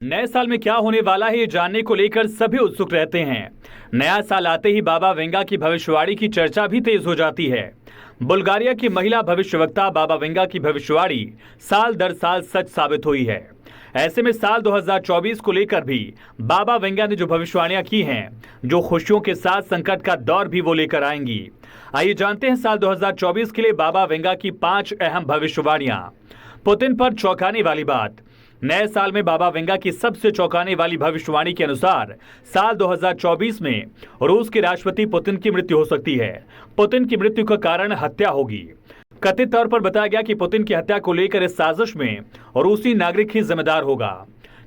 नए साल में क्या होने वाला है ये जानने को लेकर सभी उत्सुक रहते हैं। नया साल आते ही बाबा वेंगा की भविष्यवाणी की चर्चा भी तेज हो जाती है। बुल्गारिया की महिला भविष्यवक्ता बाबा वेंगा की भविष्यवाणी साल दर साल सच साबित हुई है। ऐसे में साल 2024 को लेकर भी बाबा वेंगा ने जो भविष्यवाणियां की हैं, जो खुशियों के साथ संकट का दौर भी वो लेकर आएंगी। आइए जानते हैं साल 2024 के लिए बाबा वेंगा की 5 अहम भविष्यवाणियां। पुतिन पर चौंकाने वाली बात। नए साल में बाबा वेंगा की सबसे चौंकाने वाली भविष्यवाणी के अनुसार साल 2024 में रूस के राष्ट्रपति पुतिन की मृत्यु हो सकती है। पुतिन की मृत्यु का कारण हत्या होगी। कथित तौर पर बताया गया कि पुतिन की हत्या को लेकर इस साजिश में रूसी नागरिक ही जिम्मेदार होगा।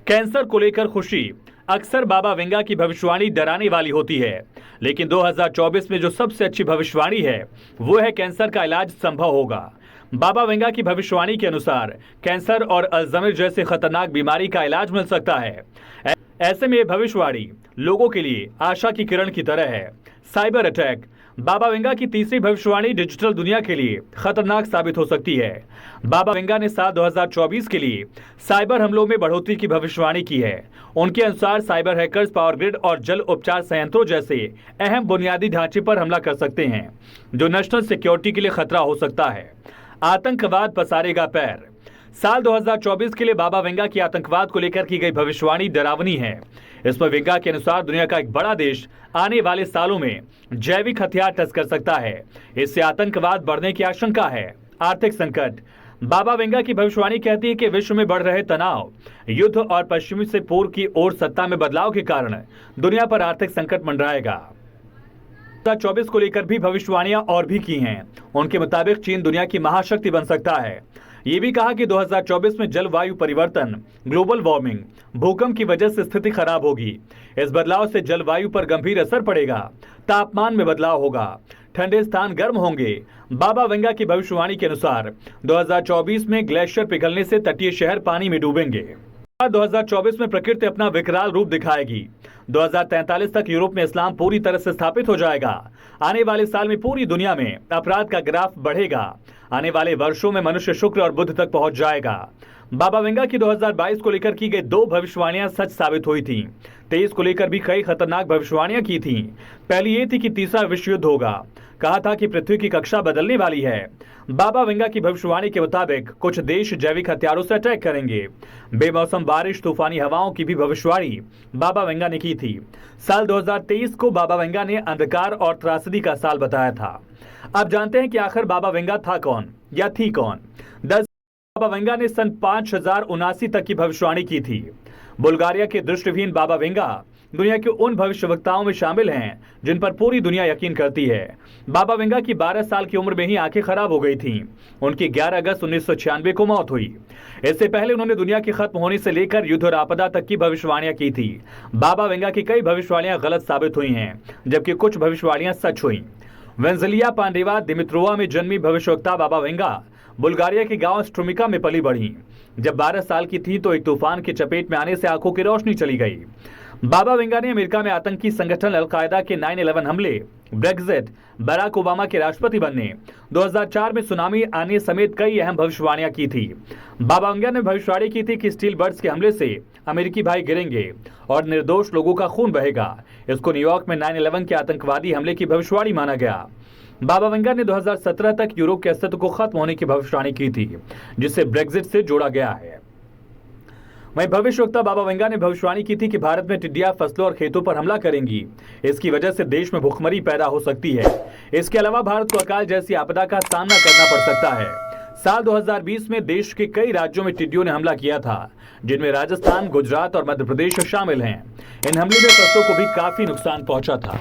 कैंसर को लेकर खुशी। अक्सर बाबा वेंगा की भविष्यवाणी डराने वाली होती है, लेकिन 2024 में जो सबसे अच्छी भविष्यवाणी है वो है कैंसर का इलाज संभव होगा। बाबा वेंगा की भविष्यवाणी के अनुसार कैंसर और अल्जाइमर जैसे खतरनाक बीमारी का इलाज मिल सकता है। ऐसे में यह भविष्यवाणी लोगों के लिए आशा की किरण की तरह है। Cyber attack. बाबा वेंगा की तीसरी भविष्यवाणी डिजिटल दुनिया के लिए खतरनाक साबित हो सकती है। बाबा वेंगा ने साल 2024 के लिए साइबर हमलों में बढ़ोतरी की भविष्यवाणी की है। उनके अनुसार साइबर हैकर्स पावर ग्रिड और जल उपचार संयंत्रों जैसे अहम बुनियादी ढांचे पर हमला कर सकते हैं, जो नेशनल सिक्योरिटी के लिए खतरा हो सकता है। आतंकवाद पसारेगा पैर। साल 2024 के लिए बाबा वेंगा की आतंकवाद को लेकर की गई भविष्यवाणी डरावनी है। इसमें वेंगा के अनुसार दुनिया का एक बड़ा देश आने वाले सालों में जैविक हथियार टेस्ट कर सकता है। इससे आतंकवाद बढ़ने की आशंका है। आर्थिक संकट। बाबा वेंगा की भविष्यवाणी कहती है कि विश्व में बढ़ रहे तनाव, युद्ध और पश्चिमी से पूर्व की ओर सत्ता में बदलाव के कारण दुनिया पर आर्थिक संकट मंडराएगा। 2024 को लेकर भी भविष्यवाणियां और भी की हैं। उनके मुताबिक चीन दुनिया की महाशक्ति बन सकता है। ये भी कहा कि 2024 में जलवायु परिवर्तन, ग्लोबल वार्मिंग, भूकंप की वजह से स्थिति खराब होगी। इस बदलाव से जलवायु पर गंभीर असर पड़ेगा। तापमान में बदलाव होगा। ठंडे स्थान गर्म होंगे। बाबा वेंगा की भविष्यवाणी के अनुसार 2024 में ग्लेशियर पिघलने से तटीय शहर पानी में डूबेंगे। 2024 में प्रकृति अपना विकराल रूप दिखाएगी। 2043 तक यूरोप में इस्लाम पूरी तरह से स्थापित हो जाएगा। आने वाले साल में पूरी दुनिया में अपराध का ग्राफ बढ़ेगा। आने वाले वर्षों में मनुष्य शुक्र और बुध तक पहुंच जाएगा। बाबा वेंगा की 2022 को लेकर की गई 2 भविष्यवाणियां सच साबित हुई थीं। 23 को लेकर भी कई खतरनाक भविष्यवाणियां की थीं। पहली ये थी कि तीसरा विश्व युद्ध होगा। कहा था कि पृथ्वी की कक्षा बदलने वाली है। बाबा वेंगा की भविष्यवाणी के मुताबिक कुछ देश जैविक हथियारों से अटैक करेंगे। बेमौसम बारिश, तूफानी हवाओं की भी भविष्यवाणी बाबा वेंगा ने की थी। साल 2023 को बाबा वेंगा ने अंधकार और त्रासदी का साल बताया था। अब जानते हैं कि आखिर बाबा वेंगा था कौन या थी कौन। बाबा वेंगा ने सन 5079 तक की भविष्यवाणी की थी। बुल्गारिया के दृष्टिहीन बाबा वेंगा दुनिया के उन भविष्यवक्ताओं में शामिल हैं जिन पर पूरी दुनिया यकीन करती है। बाबा वेंगा की 12 साल की उम्र में ही आंखें खराब हो गई थीं। उनकी 11 अगस्त 1996 को मौत हुई। इससे पहले उन्होंने दुनिया के खत्म होने से लेकर युद्ध और आपदा तक की भविष्यवाणियां की थी। बाबा वेंगा की कई भविष्यवाणियां गलत साबित हुई हैं, जबकि कुछ भविष्यवाणियां सच हुई। वेंजलिया पांडेवा दिमित्रोवा में जन्मी भविष्यवक्ता बाबा वेंगा बुल्गारिया के गांव स्ट्रुमिका में पली बढ़ी। जब 12 साल की थी तो एक तूफान की चपेट में आने से आंखों की रोशनी चली गई। बाबा वेंगा ने अमेरिका में आतंकी संगठन अल-कायदा के 9/11 हमले, ब्रेक्जिट, बराक ओबामा के राष्ट्रपति बनने, 2004 में सुनामी आने समेत कई अहम भविष्यवाणियां की थी। बाबा वेंगा ने भविष्यवाणी की थी कि स्टील बर्ड्स के हमले से अमेरिकी भाई गिरेंगे और निर्दोष लोगों का खून बहेगा। इसको न्यूयॉर्क में 9/11 के आतंकवादी हमले की भविष्यवाणी माना गया। बाबा वेंगा ने 2017 तक यूरोप के अस्तित्व को खत्म होने की भविष्यवाणी की थी, जिसे ब्रेक्जिट से जोड़ा गया है। वहीं भविष्यवक्ता बाबा वेंगा ने भविष्यवाणी की थी कि भारत में टिड्डियां फसलों और खेतों पर हमला करेंगी। इसकी वजह से देश में भूखमरी पैदा हो सकती है। इसके अलावा भारत को अकाल जैसी आपदा का सामना करना पड़ सकता है। साल 2020 में देश के कई राज्यों में टिड्डियों ने हमला किया था, जिनमें राजस्थान, गुजरात और मध्य प्रदेश शामिल हैं। इन हमले में फसलों को भी काफी नुकसान पहुंचा था।